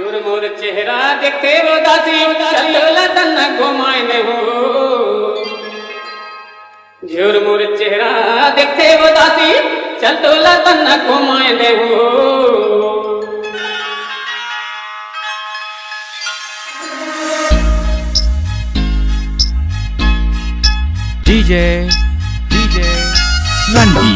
झूर मोर चेहरा देखे वो दासी चलो तन घुमाए दे हो। झूर मोर चेहरा देखे वो दासी चलो तन घुमाए दे हो। DJ Randy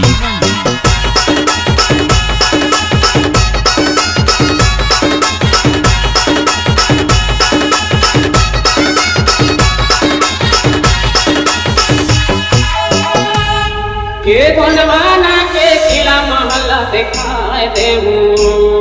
के बनवाना के किला महला दिखाए दे हूँ।